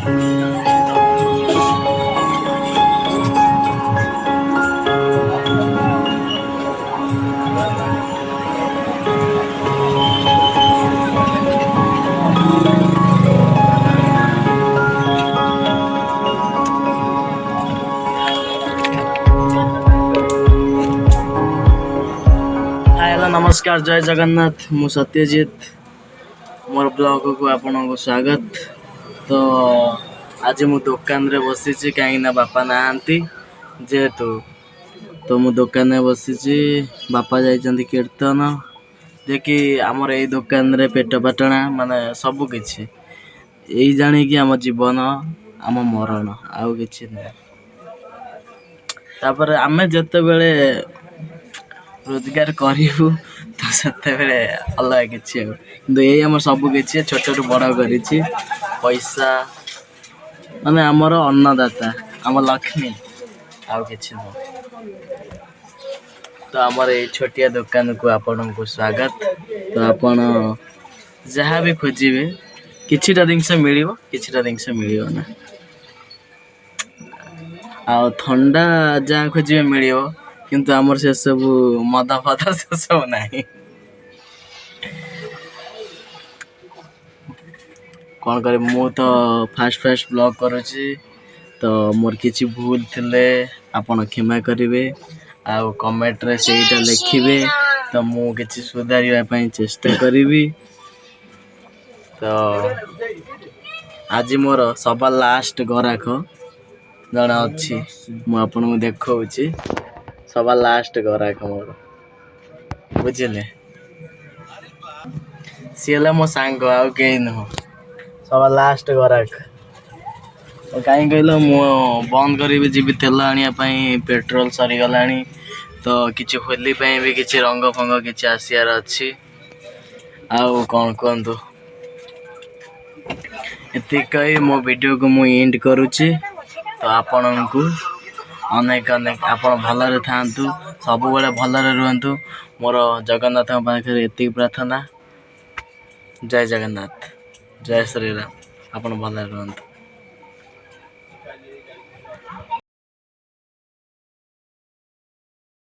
Hello नमस्कार जय जगन्नाथ मु सत्यजित मोर ब्लॉग को आपन को स्वागत। तो आज मु दुकान रे बसी कहीं बापा नहांती जेहेतु तो मु दुकान रे बसी बापा जाइछंती कीर्तन देखि आमर ए दुकान रे पेट पाटणा माने सब किछि एई जानी कि आम जीवन आम मरण आउ किछि नै। तापर आमे जते बेले रोजगार करू तो सेते बेले अलग किछि किंतु ए हमर सब किछि छोट बड़ करिछि पैसा माने हमर अन्नदाता हम लक्ष्मी आउ किछि न। तो हमर ए छोटिया दुकान को आपन को स्वागत। तो आपन जहाँ भी खोजिबे किछिटा जिनस मिलिबो किछिटा जिनस मिलिबो ना आ ठंडा जहाँ खोजिबे मिलिबो किंतु हमर से सब मदा फदा से सब नाही। कौन करे मु तो फास्ट ब्लॉग करूची तो मोर किछि भूल थिले आपन क्षमा करिवे आ कमेंट रे सेटा लिखिबे तो मु किछि सुधारिबा पई चेष्टा करिवि। तो आज मोर सबा लास्ट गराख जणा अछि मु आपन को देखौची सबा लास्ट गराख मोर बुझिले सिएला मो सांग आउ केही न सबा लास्ट गराख कहीं कहलो मु बंद करी जीवी तेल आनिया पई पेट्रोल सरी गलानी तो किछि होली पई भी किछि रंग फंग किछि आसियार अछि आउ कोन कोंतु एति कई मो वीडियो को मु एंड करूची। तो आपन को अनेक अनेक आपन भलरे थांतु सब बेले भलरे रहंतु मोर जगन्नाथ पाखरे एति प्रार्थना। जय जगन्नाथ जय श्री राम आपन भलरे रहंतु।